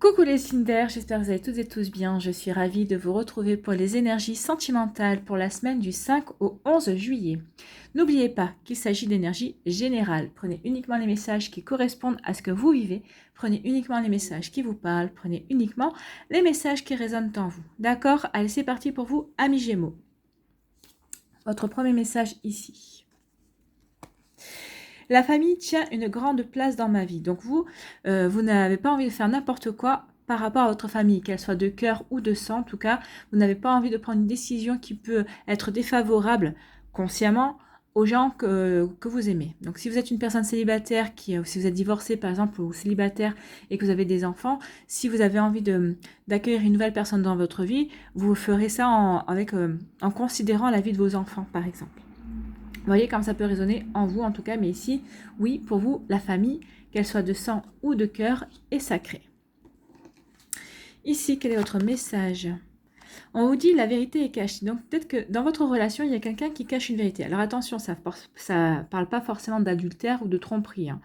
Coucou les signes d'air, j'espère que vous allez toutes et tous bien. Je suis ravie de vous retrouver pour les énergies sentimentales pour la semaine du 5 au 11 juillet. N'oubliez pas qu'il s'agit d'énergie générale. Prenez uniquement les messages qui correspondent à ce que vous vivez. Prenez uniquement les messages qui vous parlent. Prenez uniquement les messages qui résonnent en vous. D'accord? Allez, c'est parti pour vous, amis Gémeaux. Votre premier message ici. La famille tient une grande place dans ma vie. Donc vous n'avez pas envie de faire n'importe quoi par rapport à votre famille, qu'elle soit de cœur ou de sang. En tout cas, vous n'avez pas envie de prendre une décision qui peut être défavorable consciemment aux gens que vous aimez. Donc si vous êtes une personne célibataire, si vous êtes divorcé par exemple ou célibataire et que vous avez des enfants, si vous avez envie d'accueillir une nouvelle personne dans votre vie, vous ferez ça en considérant la vie de vos enfants par exemple. Vous voyez comme ça peut résonner en vous en tout cas, mais ici, oui, pour vous, la famille, qu'elle soit de sang ou de cœur, est sacrée. Ici, quel est votre message? On vous dit la vérité est cachée. Donc peut-être que dans votre relation, il y a quelqu'un qui cache une vérité. Alors attention, ça parle pas forcément d'adultère ou de tromperie. Hein.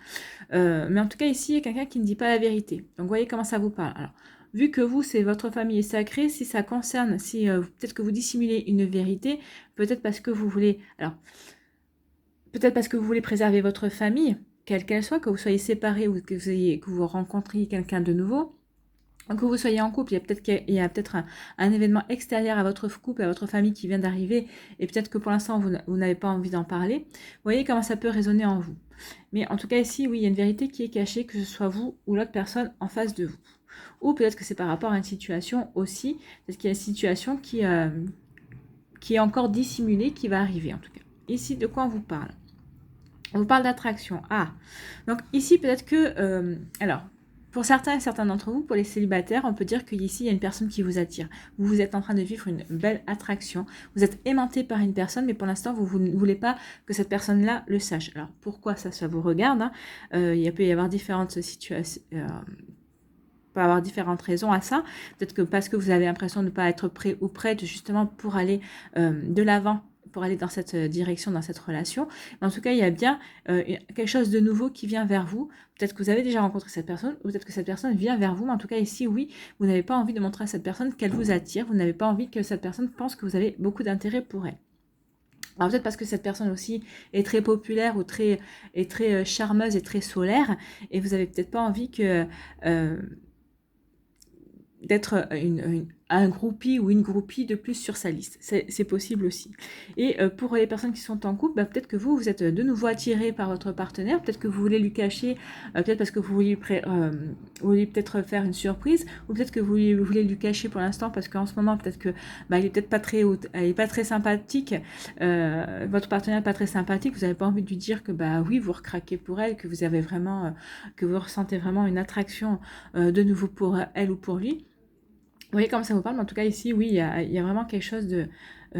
Mais en tout cas, ici, il y a quelqu'un qui ne dit pas la vérité. Donc vous voyez comment ça vous parle. Alors, vu que vous, c'est votre famille est sacrée, si ça concerne, si peut-être que vous dissimulez une vérité, peut-être parce que vous voulez... Alors, peut-être parce que vous voulez préserver votre famille, quelle qu'elle soit, que vous soyez séparés ou que vous rencontriez quelqu'un de nouveau, que vous soyez en couple, il y a peut-être un événement extérieur à votre couple, à votre famille qui vient d'arriver, et peut-être que pour l'instant, vous n'avez pas envie d'en parler. Vous voyez comment ça peut résonner en vous. Mais en tout cas, ici, oui, il y a une vérité qui est cachée, que ce soit vous ou l'autre personne en face de vous. Ou peut-être que c'est par rapport à une situation aussi, parce qu'il y a une situation qui est encore dissimulée, qui va arriver en tout cas. Ici, de quoi on vous parle? On vous parle d'attraction. Ah, donc ici peut-être que, alors, pour certains d'entre vous, pour les célibataires, on peut dire qu'ici il y a une personne qui vous attire. Vous êtes en train de vivre une belle attraction. Vous êtes aimanté par une personne, mais pour l'instant vous ne voulez pas que cette personne-là le sache. Alors pourquoi ça vous regarde, hein. Il peut y avoir différentes situations. Peut avoir différentes raisons à ça. Peut-être que parce que vous avez l'impression de ne pas être prêt ou prête justement pour aller de l'avant, pour aller dans cette direction, dans cette relation. Mais en tout cas, il y a bien quelque chose de nouveau qui vient vers vous. Peut-être que vous avez déjà rencontré cette personne, ou peut-être que cette personne vient vers vous. Mais en tout cas, ici, oui, vous n'avez pas envie de montrer à cette personne qu'elle vous attire. Vous n'avez pas envie que cette personne pense que vous avez beaucoup d'intérêt pour elle. Alors peut-être parce que cette personne aussi est très populaire ou est très charmeuse et très solaire. Et vous n'avez peut-être pas envie que... d'être un groupie ou une groupie de plus sur sa liste. C'est possible aussi. Et pour les personnes qui sont en couple, peut-être que vous êtes de nouveau attiré par votre partenaire, peut-être que vous voulez lui cacher, peut-être parce que vous voulez peut-être faire une surprise, ou peut-être que vous voulez lui cacher pour l'instant parce qu'en ce moment, peut-être que il est peut-être pas très sympathique, votre partenaire n'est pas très sympathique, vous n'avez pas envie de lui dire que oui, vous recraquez pour elle, que vous avez vraiment, que vous ressentez vraiment une attraction de nouveau pour elle ou pour lui. Vous voyez comme ça vous parle, mais en tout cas ici, oui, il y a vraiment quelque chose de...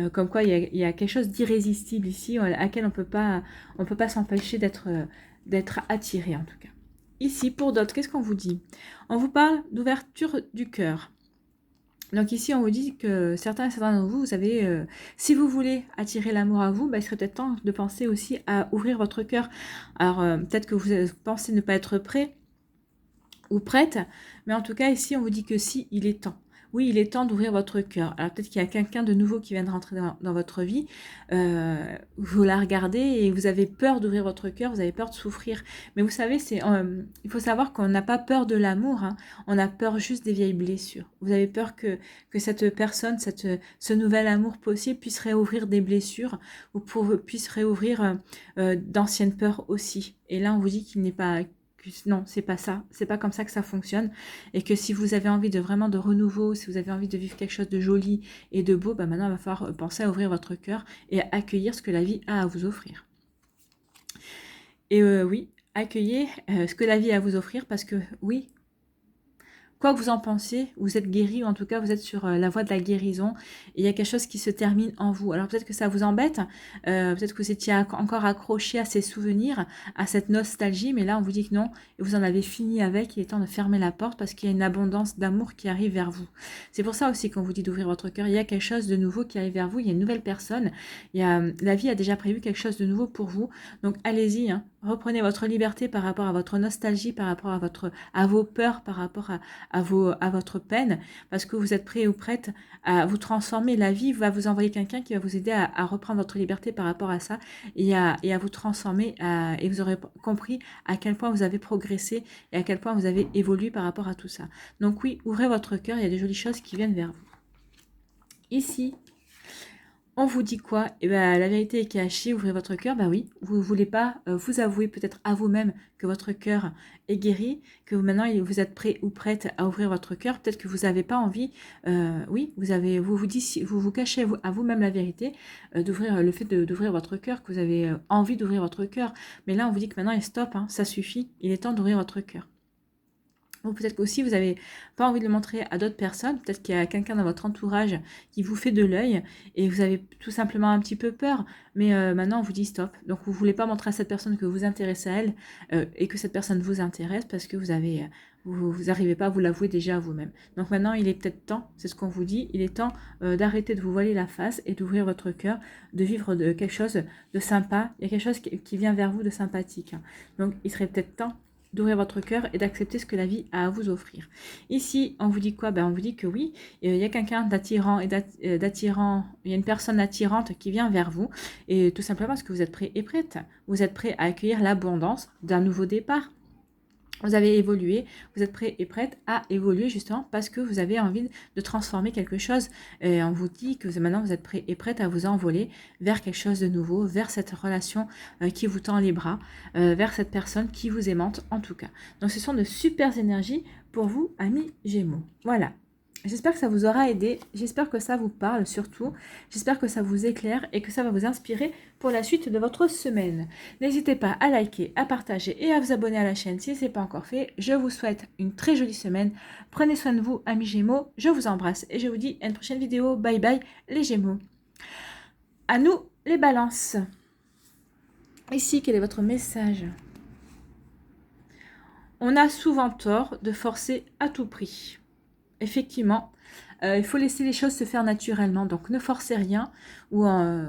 comme quoi, il y a quelque chose d'irrésistible ici, à laquelle on peut pas s'empêcher d'être attiré, en tout cas. Ici, pour d'autres, qu'est-ce qu'on vous dit? On vous parle d'ouverture du cœur. Donc ici, on vous dit que certains d'entre vous, vous avez, si vous voulez attirer l'amour à vous, il serait peut-être temps de penser aussi à ouvrir votre cœur. Alors, peut-être que vous pensez ne pas être prêt ou prête, mais en tout cas, ici, on vous dit que si, il est temps. Oui, il est temps d'ouvrir votre cœur. Alors peut-être qu'il y a quelqu'un de nouveau qui vient de rentrer dans votre vie. Vous la regardez et vous avez peur d'ouvrir votre cœur, vous avez peur de souffrir. Mais vous savez, il faut savoir qu'on n'a pas peur de l'amour, hein. On a peur juste des vieilles blessures. Vous avez peur que cette personne, ce nouvel amour possible puisse réouvrir des blessures ou puisse réouvrir d'anciennes peurs aussi. Et là, on vous dit qu'il n'est pas... Non, c'est pas ça. C'est pas comme ça que ça fonctionne. Et que si vous avez envie de vraiment de renouveau, si vous avez envie de vivre quelque chose de joli et de beau, maintenant, il va falloir penser à ouvrir votre cœur et à accueillir ce que la vie a à vous offrir. Et oui, accueillez ce que la vie a à vous offrir parce que oui, quoi que vous en pensiez, vous êtes guéri, ou en tout cas vous êtes sur la voie de la guérison, et il y a quelque chose qui se termine en vous. Alors peut-être que ça vous embête, peut-être que vous étiez encore accroché à ces souvenirs, à cette nostalgie, mais là on vous dit que non, et vous en avez fini avec, il est temps de fermer la porte parce qu'il y a une abondance d'amour qui arrive vers vous. C'est pour ça aussi qu'on vous dit d'ouvrir votre cœur, il y a quelque chose de nouveau qui arrive vers vous, il y a une nouvelle personne, la vie a déjà prévu quelque chose de nouveau pour vous, donc allez-y, hein. reprenez votre liberté par rapport à votre nostalgie, par rapport à vos peurs, par rapport à votre peine, parce que vous êtes prêt ou prête à vous transformer. La vie va vous envoyer quelqu'un qui va vous aider à reprendre votre liberté par rapport à ça et à vous transformer. Et vous aurez compris à quel point vous avez progressé et à quel point vous avez évolué par rapport à tout ça. Donc oui, ouvrez votre cœur, il y a des jolies choses qui viennent vers vous. Ici, on vous dit quoi? Eh ben, la vérité est cachée, ouvrez votre cœur. Ben oui, vous ne voulez pas vous avouer peut-être à vous-même que votre cœur est guéri, que maintenant vous êtes prêt ou prête à ouvrir votre cœur. Peut-être que vous n'avez pas envie, oui, vous vous cachez à vous-même la vérité, d'ouvrir le fait d'ouvrir votre cœur, que vous avez envie d'ouvrir votre cœur. Mais là, on vous dit que maintenant, stop, hein, ça suffit, il est temps d'ouvrir votre cœur. Ou peut-être qu'aussi vous n'avez pas envie de le montrer à d'autres personnes, peut-être qu'il y a quelqu'un dans votre entourage qui vous fait de l'œil et vous avez tout simplement un petit peu peur, mais maintenant on vous dit stop. Donc vous ne voulez pas montrer à cette personne que vous intéressez à elle et que cette personne vous intéresse parce que vous n'arrivez pas à vous l'avouer déjà à vous-même. Donc maintenant il est peut-être temps, c'est ce qu'on vous dit, il est temps d'arrêter de vous voiler la face et d'ouvrir votre cœur, de vivre quelque chose de sympa. Il y a quelque chose qui vient vers vous de sympathique. Donc il serait peut-être temps d'ouvrir votre cœur et d'accepter ce que la vie a à vous offrir. Ici, on vous dit quoi? Ben, on vous dit que oui, il y a quelqu'un d'attirant et d'attirant, il y a une personne attirante qui vient vers vous, et tout simplement parce que vous êtes prêt et prête. Vous êtes prêt à accueillir l'abondance d'un nouveau départ. Vous avez évolué, vous êtes prêt et prête à évoluer justement parce que vous avez envie de transformer quelque chose. Et on vous dit que maintenant vous êtes prêt et prête à vous envoler vers quelque chose de nouveau, vers cette relation qui vous tend les bras, vers cette personne qui vous aimante en tout cas. Donc ce sont de super énergies pour vous, amis Gémeaux. Voilà. J'espère que ça vous aura aidé, j'espère que ça vous parle surtout, j'espère que ça vous éclaire et que ça va vous inspirer pour la suite de votre semaine. N'hésitez pas à liker, à partager et à vous abonner à la chaîne si ce n'est pas encore fait. Je vous souhaite une très jolie semaine. Prenez soin de vous, amis Gémeaux. Je vous embrasse et je vous dis à une prochaine vidéo. Bye bye les Gémeaux. À nous les balances. Ici, quel est votre message? On a souvent tort de forcer à tout prix. Effectivement, il faut laisser les choses se faire naturellement. Donc, ne forcez rien. Ou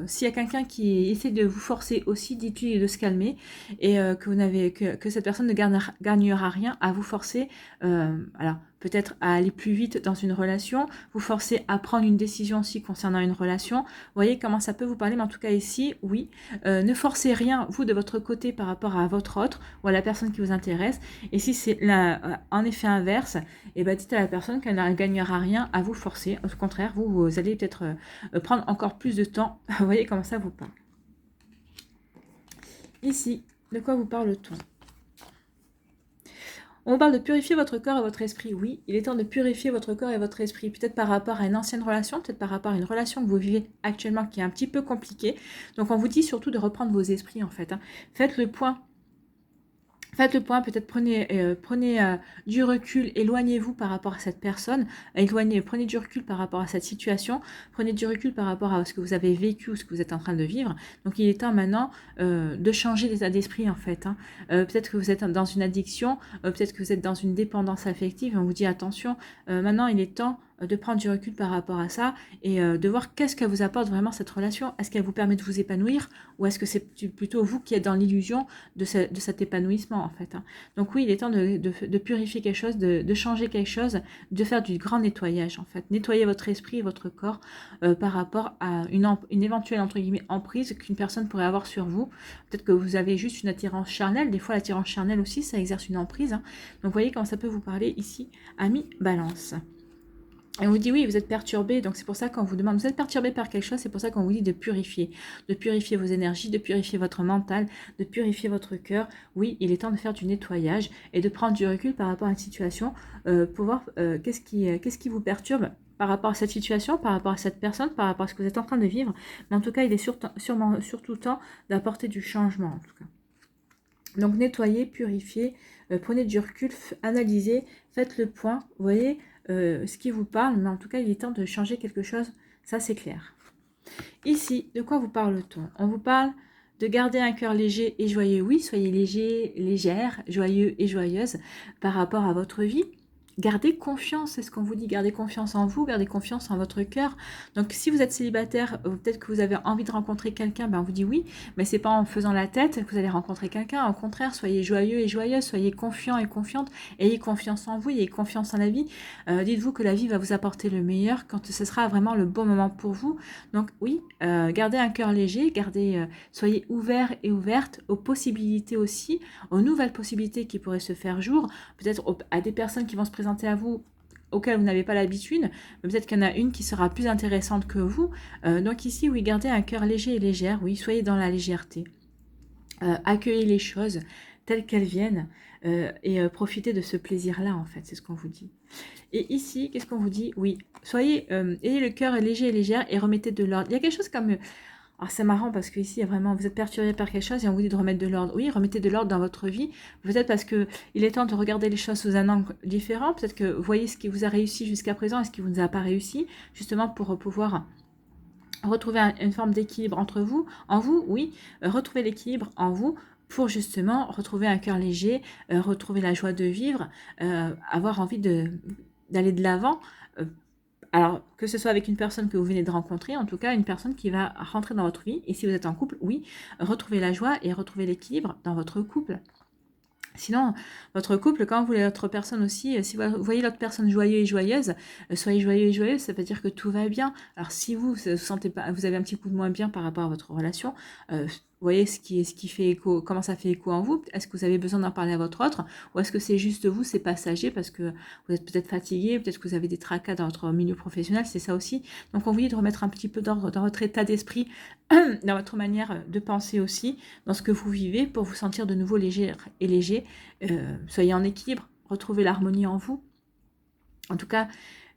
s'il y a quelqu'un qui essaie de vous forcer aussi, dites-lui de se calmer et que cette personne ne gagnera rien à vous forcer. Alors, peut-être à aller plus vite dans une relation, vous forcer à prendre une décision aussi concernant une relation. Vous voyez comment ça peut vous parler, mais en tout cas ici, oui, ne forcez rien, vous, de votre côté par rapport à votre autre ou à la personne qui vous intéresse. Et si c'est en effet inverse, et ben dites à la personne qu'elle ne gagnera rien à vous forcer. Au contraire, vous allez peut-être prendre encore plus de temps. Vous voyez comment ça vous parle. Ici, de quoi vous parle-t-on? On parle de purifier votre corps et votre esprit. Oui, il est temps de purifier votre corps et votre esprit. Peut-être par rapport à une ancienne relation, peut-être par rapport à une relation que vous vivez actuellement qui est un petit peu compliquée. Donc on vous dit surtout de reprendre vos esprits en fait. Faites le point. Faites le point, peut-être prenez du recul, éloignez-vous par rapport à cette personne, prenez du recul par rapport à cette situation, prenez du recul par rapport à ce que vous avez vécu ou ce que vous êtes en train de vivre. Donc il est temps maintenant de changer l'état d'esprit en fait. Peut-être que vous êtes dans une addiction, peut-être que vous êtes dans une dépendance affective, et on vous dit attention, maintenant il est temps de prendre du recul par rapport à ça et de voir qu'est-ce qu'elle vous apporte vraiment cette relation. Est-ce qu'elle vous permet de vous épanouir ou est-ce que c'est plutôt vous qui êtes dans l'illusion de cet épanouissement en fait. Donc oui, il est temps de purifier quelque chose, de changer quelque chose, de faire du grand nettoyage en fait. Nettoyer votre esprit et votre corps par rapport à une éventuelle entre guillemets emprise qu'une personne pourrait avoir sur vous. Peut-être que vous avez juste une attirance charnelle. Des fois l'attirance charnelle aussi ça exerce une emprise. Donc vous voyez comment ça peut vous parler ici, ami Balance. Et on vous dit oui, vous êtes perturbé, donc c'est pour ça qu'on vous demande, vous êtes perturbé par quelque chose, c'est pour ça qu'on vous dit de purifier vos énergies, de purifier votre mental, de purifier votre cœur. Oui, il est temps de faire du nettoyage et de prendre du recul par rapport à une situation pour voir qu'est-ce qui vous perturbe par rapport à cette situation, par rapport à cette personne, par rapport à ce que vous êtes en train de vivre. Mais en tout cas, il est surtout temps d'apporter du changement en tout cas. Donc nettoyez, purifiez, prenez du recul, analysez, faites le point, vous voyez ce qui vous parle, mais en tout cas il est temps de changer quelque chose, ça c'est clair. Ici, de quoi vous parle-t-on? On vous parle de garder un cœur léger et joyeux. Oui, soyez léger, légère, joyeux et joyeuse par rapport à votre vie. Gardez confiance, c'est ce qu'on vous dit, gardez confiance en vous, gardez confiance en votre cœur. Donc si vous êtes célibataire, peut-être que vous avez envie de rencontrer quelqu'un, ben on vous dit oui, mais c'est pas en faisant la tête que vous allez rencontrer quelqu'un. Au contraire, soyez joyeux et joyeuse, soyez confiants et confiantes, ayez confiance en vous, ayez confiance en la vie. Dites-vous que la vie va vous apporter le meilleur quand ce sera vraiment le bon moment pour vous. Donc oui, gardez un cœur léger, soyez ouverts et ouvertes aux possibilités aussi, aux nouvelles possibilités qui pourraient se faire jour, peut-être à des personnes qui vont se présenter à vous auquel vous n'avez pas l'habitude, mais peut-être qu'il y en a une qui sera plus intéressante que vous. Donc ici, oui, gardez un cœur léger et légère, oui, soyez dans la légèreté. Accueillez les choses telles qu'elles viennent et profitez de ce plaisir-là, en fait, c'est ce qu'on vous dit. Et ici, qu'est-ce qu'on vous dit? Oui, ayez le cœur léger et légère et remettez de l'ordre. Il y a quelque chose comme... Alors c'est marrant parce que ici vraiment vous êtes perturbé par quelque chose et on vous dit de remettre de l'ordre. Oui, remettez de l'ordre dans votre vie. Peut-être parce que il est temps de regarder les choses sous un angle différent. Peut-être que vous voyez ce qui vous a réussi jusqu'à présent et ce qui vous a pas réussi, justement pour pouvoir retrouver une forme d'équilibre entre vous, en vous, oui, retrouver l'équilibre en vous pour justement retrouver un cœur léger, retrouver la joie de vivre, avoir envie d'aller de l'avant. Alors, que ce soit avec une personne que vous venez de rencontrer, en tout cas, une personne qui va rentrer dans votre vie. Et si vous êtes en couple, oui, retrouvez la joie et retrouvez l'équilibre dans votre couple. Sinon, votre couple, quand vous voyez l'autre personne aussi, si vous voyez l'autre personne joyeuse et joyeuse, soyez joyeux et joyeuse, ça veut dire que tout va bien. Alors, si vous sentez pas, vous avez un petit coup de moins bien par rapport à votre relation, vous voyez ce qui fait écho, comment ça fait écho en vous. Est-ce que vous avez besoin d'en parler à votre autre, ou est-ce que c'est juste vous, c'est passager parce que vous êtes peut-être fatigué, peut-être que vous avez des tracas dans votre milieu professionnel, c'est ça aussi. Donc, on vous dit de remettre un petit peu d'ordre dans votre état d'esprit, dans votre manière de penser aussi, dans ce que vous vivez, pour vous sentir de nouveau léger et léger. Soyez en équilibre, retrouvez l'harmonie en vous. En tout cas,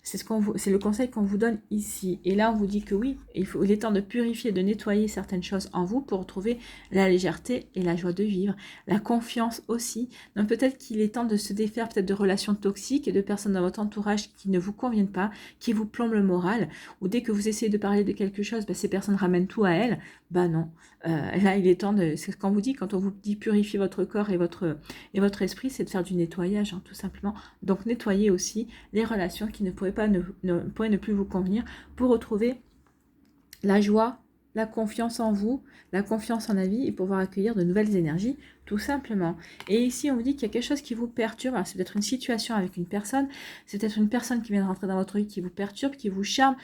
c'est le conseil qu'on vous donne ici. Et là, on vous dit que oui, il est temps de purifier, de nettoyer certaines choses en vous pour retrouver la légèreté et la joie de vivre, la confiance aussi. Donc peut-être qu'il est temps de se défaire peut-être de relations toxiques et de personnes dans votre entourage qui ne vous conviennent pas, qui vous plombent le moral, ou dès que vous essayez de parler de quelque chose, ces personnes ramènent tout à elles. Non. Là, il est temps c'est ce qu'on vous dit, quand on vous dit purifier votre corps et votre esprit, c'est de faire du nettoyage, tout simplement. Donc nettoyez aussi les relations qui pourraient ne plus vous convenir pour retrouver la joie, la confiance en vous, la confiance en la vie et pouvoir accueillir de nouvelles énergies, tout simplement. Et ici, on vous dit qu'il y a quelque chose qui vous perturbe. Alors, c'est peut-être une situation avec une personne, c'est peut-être une personne qui vient de rentrer dans votre vie qui vous perturbe, qui vous charme,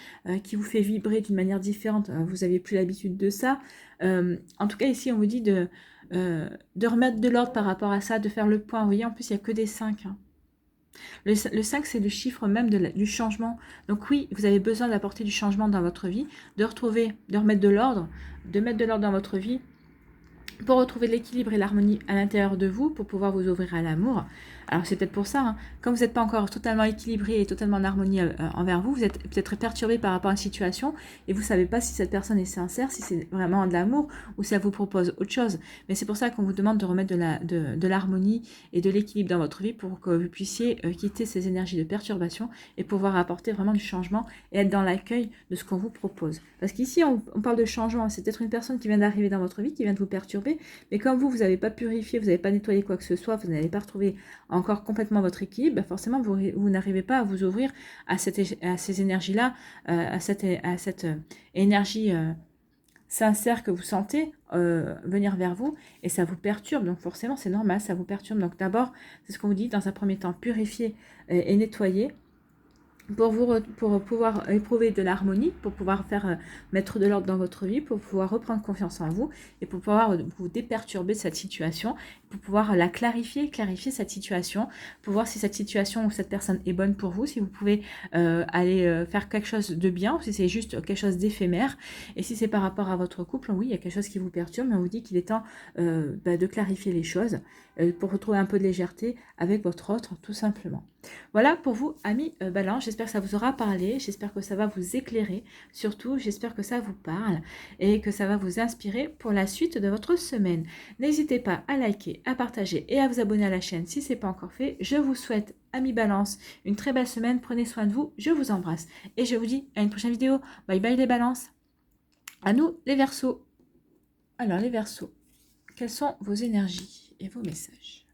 qui vous fait vibrer d'une manière différente. Vous n'avez plus l'habitude de ça. En tout cas, ici, on vous dit de remettre de l'ordre par rapport à ça, de faire le point. Vous voyez, en plus, il n'y a que des 5. Le 5, c'est le chiffre même du changement. Donc oui, vous avez besoin d'apporter du changement dans votre vie, de remettre de l'ordre, de mettre de l'ordre dans votre vie pour retrouver l'équilibre et l'harmonie à l'intérieur de vous, pour pouvoir vous ouvrir à l'amour. Alors c'est peut-être pour ça, comme vous n'êtes pas encore totalement équilibré et totalement en harmonie envers vous, vous êtes peut-être perturbé par rapport à une situation et vous ne savez pas si cette personne est sincère, si c'est vraiment de l'amour ou si elle vous propose autre chose. Mais c'est pour ça qu'on vous demande de remettre de l'harmonie et de l'équilibre dans votre vie pour que vous puissiez quitter ces énergies de perturbation et pouvoir apporter vraiment du changement et être dans l'accueil de ce qu'on vous propose. Parce qu'ici, on parle de changement, c'est peut-être une personne qui vient d'arriver dans votre vie, qui vient de vous perturber, mais comme vous n'avez pas purifié, vous n'avez pas nettoyé quoi que ce soit, vous n'avez pas retrouvé encore complètement votre équilibre, forcément vous n'arrivez pas à vous ouvrir à ces énergies-là, à cette énergie sincère que vous sentez venir vers vous, et ça vous perturbe, donc forcément c'est normal, ça vous perturbe. Donc d'abord, c'est ce qu'on vous dit, dans un premier temps, purifier et nettoyer, pour pouvoir éprouver de l'harmonie, pour pouvoir mettre de l'ordre dans votre vie, pour pouvoir reprendre confiance en vous et pour pouvoir vous déperturber de cette situation, pour pouvoir la clarifier cette situation, pour voir si cette situation ou cette personne est bonne pour vous, si vous pouvez aller faire quelque chose de bien, ou si c'est juste quelque chose d'éphémère. Et si c'est par rapport à votre couple, oui, il y a quelque chose qui vous perturbe, mais on vous dit qu'il est temps de clarifier les choses pour retrouver un peu de légèreté avec votre autre, tout simplement. Voilà pour vous, amis Balance. J'espère que ça vous aura parlé, j'espère que ça va vous éclairer, surtout j'espère que ça vous parle et que ça va vous inspirer pour la suite de votre semaine. N'hésitez pas à liker, à partager et à vous abonner à la chaîne si ce n'est pas encore fait. Je vous souhaite, amis Balance, une très belle semaine, prenez soin de vous, je vous embrasse et je vous dis à une prochaine vidéo. Bye bye les Balances. À nous les Verseaux. Alors les Verseaux, quelles sont vos énergies et vos messages?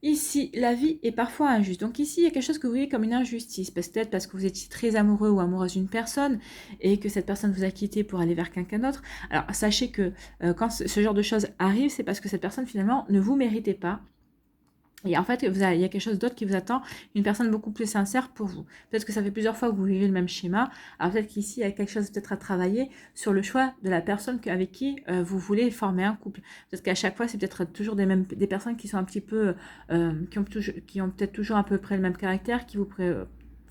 Ici, la vie est parfois injuste. Donc ici, il y a quelque chose que vous voyez comme une injustice. Peut-être parce que vous étiez très amoureux ou amoureuse d'une personne et que cette personne vous a quitté pour aller vers quelqu'un d'autre. Alors, sachez que quand ce genre de choses arrive, c'est parce que cette personne, finalement, ne vous méritait pas. Et en fait, il y a quelque chose d'autre qui vous attend, une personne beaucoup plus sincère pour vous. Peut-être que ça fait plusieurs fois que vous vivez le même schéma. Alors peut-être qu'ici, il y a quelque chose peut-être à travailler sur le choix de la personne avec qui vous voulez former un couple. Peut-être qu'à chaque fois, c'est peut-être toujours des personnes qui sont un petit peu, qui ont peut-être toujours à peu près le même caractère,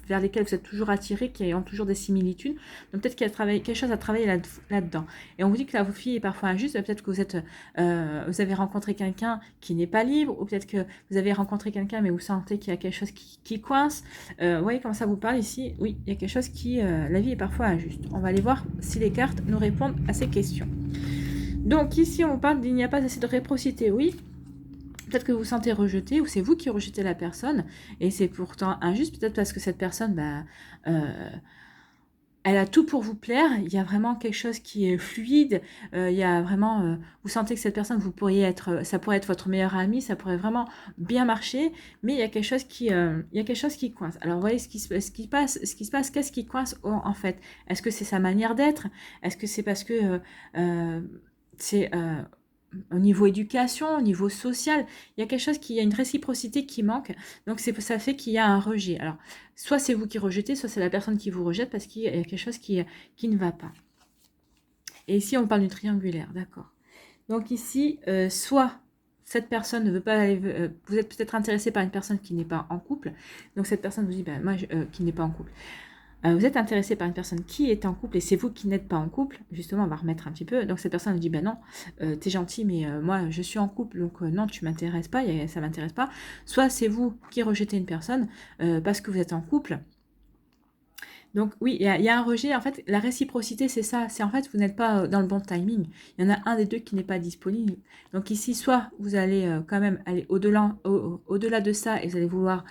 vers lesquels vous êtes toujours attirés, qui ont toujours des similitudes. Donc peut-être qu'il y a quelque chose à travailler là-dedans. Et on vous dit que la fille est parfois injuste. Peut-être que vous avez rencontré quelqu'un qui n'est pas libre, ou peut-être que vous avez rencontré quelqu'un mais vous sentez qu'il y a quelque chose qui coince. Vous voyez comment ça vous parle ici? Oui, il y a quelque chose la vie est parfois injuste. On va aller voir si les cartes nous répondent à ces questions. Donc ici on vous parle d'il n'y a pas assez de réciprocité. Oui. Peut-être que vous vous sentez rejeté ou c'est vous qui rejetez la personne et c'est pourtant injuste. Peut-être parce que cette personne, elle a tout pour vous plaire. Il y a vraiment quelque chose qui est fluide. Il y a vraiment, vous sentez que cette personne, ça pourrait être votre meilleur ami, ça pourrait vraiment bien marcher. Mais il y a quelque chose qui coince. Alors vous voyez ce qui se passe. Qu'est-ce qui coince en fait? Est-ce que c'est sa manière d'être? Est-ce que c'est parce que c'est au niveau éducation, au niveau social, il y a il y a une réciprocité qui manque. Donc ça fait qu'il y a un rejet. Alors, soit c'est vous qui rejetez, soit c'est la personne qui vous rejette parce qu'il y a quelque chose qui ne va pas. Et ici, on parle du triangulaire, d'accord. Donc ici, soit cette personne ne veut pas aller... vous êtes peut-être intéressé par une personne qui n'est pas en couple. Donc cette personne vous dit, qui n'est pas en couple. Vous êtes intéressé par une personne qui est en couple et c'est vous qui n'êtes pas en couple, justement on va remettre un petit peu, donc cette personne vous dit non, t'es gentil mais moi je suis en couple donc non tu m'intéresses pas, ça m'intéresse pas, soit c'est vous qui rejetez une personne parce que vous êtes en couple. Donc oui, il y a un rejet, en fait la réciprocité c'est ça, c'est en fait vous n'êtes pas dans le bon timing, il y en a un des deux qui n'est pas disponible. Donc ici soit vous allez quand même aller au-delà de ça et vous allez vouloir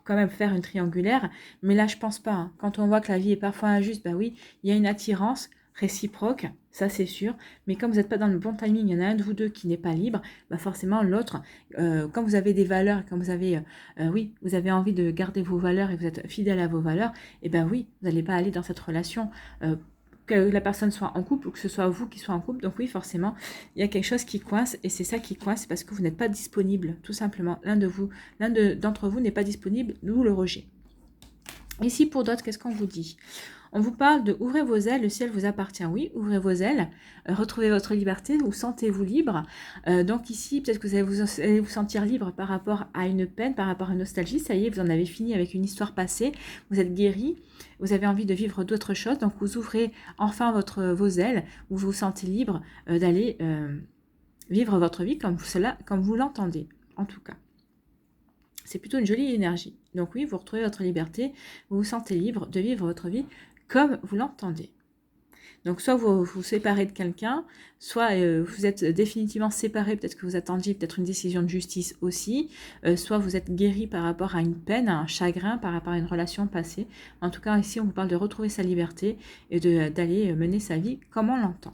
quand même faire une triangulaire, mais là je pense pas. Hein. Quand on voit que la vie est parfois injuste, bah oui, il y a une attirance réciproque, ça c'est sûr, mais comme vous n'êtes pas dans le bon timing, il y en a un de vous deux qui n'est pas libre, bah forcément l'autre, quand vous avez des valeurs, quand vous avez, oui, vous avez envie de garder vos valeurs et vous êtes fidèle à vos valeurs, et ben oui, vous n'allez pas aller dans cette relation. Que la personne soit en couple ou que ce soit vous qui soit en couple. Donc oui, forcément, il y a quelque chose qui coince et c'est ça qui coince parce que vous n'êtes pas disponible, tout simplement. L'un d'entre vous n'est pas disponible, d'où le rejet. Ici, pour d'autres, qu'est-ce qu'on vous dit? On vous parle de ouvrez vos ailes, le ciel vous appartient. Oui, ouvrez vos ailes, retrouvez votre liberté, vous sentez-vous libre. Donc ici, peut-être que vous allez vous sentir libre par rapport à une peine, par rapport à une nostalgie. Ça y est, vous en avez fini avec une histoire passée, vous êtes guéri, vous avez envie de vivre d'autres choses. Donc vous ouvrez enfin vos ailes, vous vous sentez libre d'aller vivre votre vie comme vous l'entendez, en tout cas. C'est plutôt une jolie énergie. Donc oui, vous retrouvez votre liberté, vous vous sentez libre de vivre votre vie comme vous l'entendez. Donc soit vous vous séparez de quelqu'un, soit vous êtes définitivement séparé, peut-être que vous attendiez peut-être une décision de justice aussi, soit vous êtes guéri par rapport à une peine, à un chagrin, par rapport à une relation passée. En tout cas, ici, on vous parle de retrouver sa liberté et d'aller mener sa vie comme on l'entend.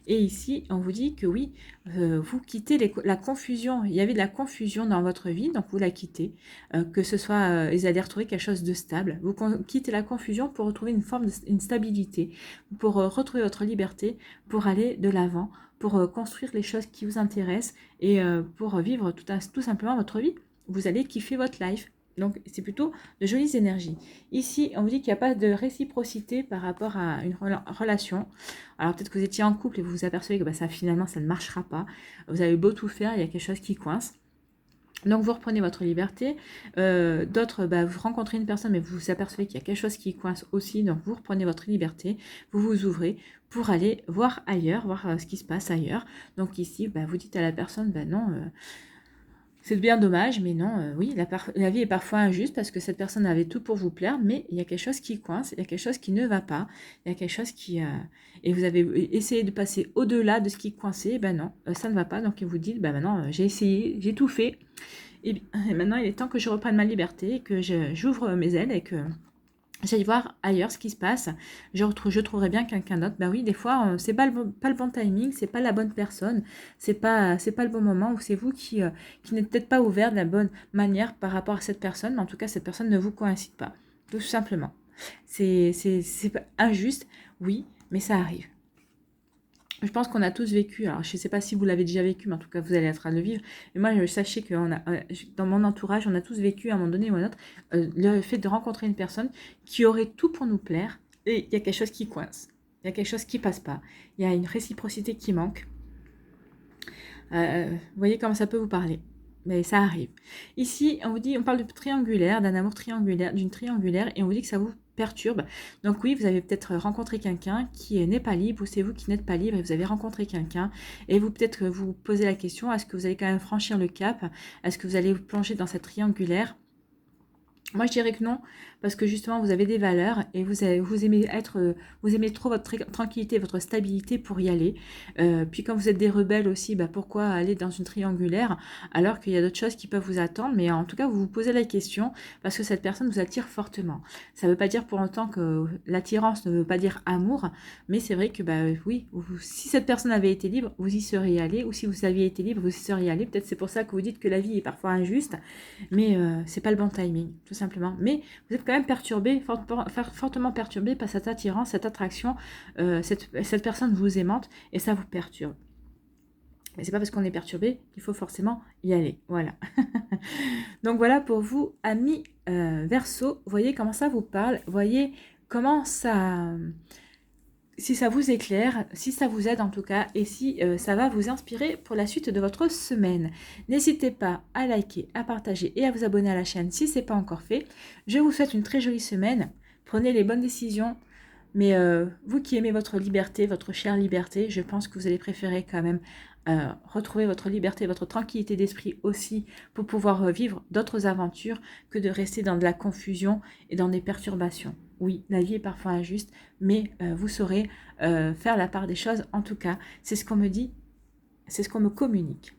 Et ici, on vous dit que oui, vous quittez la confusion. Il y avait de la confusion dans votre vie, donc vous la quittez. Que ce soit, vous allez retrouver quelque chose de stable. Vous quittez la confusion pour retrouver une stabilité, pour retrouver votre liberté, pour aller de l'avant, pour construire les choses qui vous intéressent et pour vivre tout simplement votre vie. Vous allez kiffer votre life. Donc, c'est plutôt de jolies énergies. Ici, on vous dit qu'il n'y a pas de réciprocité par rapport à une relation. Alors, peut-être que vous étiez en couple et vous vous apercevez que finalement, ça ne marchera pas. Vous avez beau tout faire, il y a quelque chose qui coince. Donc, vous reprenez votre liberté. D'autres, vous rencontrez une personne, mais vous vous apercevez qu'il y a quelque chose qui coince aussi. Donc, vous reprenez votre liberté. Vous vous ouvrez pour aller voir ailleurs, voir ce qui se passe ailleurs. Donc, ici, vous dites à la personne, non... c'est bien dommage, mais non, oui, la vie est parfois injuste parce que cette personne avait tout pour vous plaire, mais il y a quelque chose qui coince, il y a quelque chose qui ne va pas, il y a quelque chose qui... et vous avez essayé de passer au-delà de ce qui coinçait, non, ça ne va pas, donc vous dites, maintenant, j'ai essayé, j'ai tout fait, et maintenant, il est temps que je reprenne ma liberté, que j'ouvre mes ailes et que J'aille voir ailleurs ce qui se passe, je trouverai bien quelqu'un d'autre. Ben oui, des fois, c'est pas le bon timing, c'est pas la bonne personne, c'est pas le bon moment, ou c'est vous qui n'êtes peut-être pas ouvert de la bonne manière par rapport à cette personne, mais en tout cas, cette personne ne vous coïncide pas, tout simplement. C'est pas injuste, oui, mais ça arrive. Je pense qu'on a tous vécu, alors je ne sais pas si vous l'avez déjà vécu, mais en tout cas vous allez être à le vivre. Et moi, sachez que dans mon entourage, on a tous vécu à un moment donné ou à un autre le fait de rencontrer une personne qui aurait tout pour nous plaire, et il y a quelque chose qui coince, il y a quelque chose qui passe pas, il y a une réciprocité qui manque. Vous voyez comment ça peut vous parler. Mais ça arrive. Ici, on parle de triangulaire, d'un amour triangulaire, d'une triangulaire, et on vous dit que ça vous perturbe. Donc oui, vous avez peut-être rencontré quelqu'un qui n'est pas libre, ou c'est vous qui n'êtes pas libre, et vous avez rencontré quelqu'un, et vous peut-être vous posez la question, est-ce que vous allez quand même franchir le cap? Est-ce que vous allez vous plonger dans cette triangulaire? Moi, je dirais que non, parce que justement, vous avez des valeurs et vous aimez vous aimez trop votre tranquillité, votre stabilité pour y aller. Puis quand vous êtes des rebelles aussi, bah, pourquoi aller dans une triangulaire alors qu'il y a d'autres choses qui peuvent vous attendre? Mais en tout cas, vous vous posez la question parce que cette personne vous attire fortement. Ça ne veut pas dire pour autant que l'attirance ne veut pas dire amour, mais c'est vrai que bah oui, si cette personne avait été libre, vous y seriez allé, ou si vous aviez été libre, vous y seriez allé. Peut-être c'est pour ça que vous dites que la vie est parfois injuste, mais c'est pas le bon timing, tout simplement. Mais vous êtes quand même perturbé, fortement perturbé par cette attirance, cette attraction, cette personne vous aimante, et ça vous perturbe. Mais c'est pas parce qu'on est perturbé qu'il faut forcément y aller. Voilà. Donc voilà pour vous, amis Verseau. Voyez comment ça vous parle. Voyez comment ça... Si ça vous éclaire, si ça vous aide en tout cas, et si ça va vous inspirer pour la suite de votre semaine. N'hésitez pas à liker, à partager et à vous abonner à la chaîne si ce n'est pas encore fait. Je vous souhaite une très jolie semaine. Prenez les bonnes décisions. Mais vous qui aimez votre liberté, votre chère liberté, je pense que vous allez préférer quand même retrouver votre liberté, votre tranquillité d'esprit aussi pour pouvoir vivre d'autres aventures que de rester dans de la confusion et dans des perturbations. Oui, la vie est parfois injuste, mais vous saurez faire la part des choses. En tout cas, c'est ce qu'on me dit, c'est ce qu'on me communique.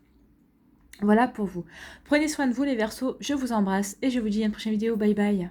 Voilà pour vous. Prenez soin de vous les Verseaux, je vous embrasse et je vous dis à une prochaine vidéo. Bye bye.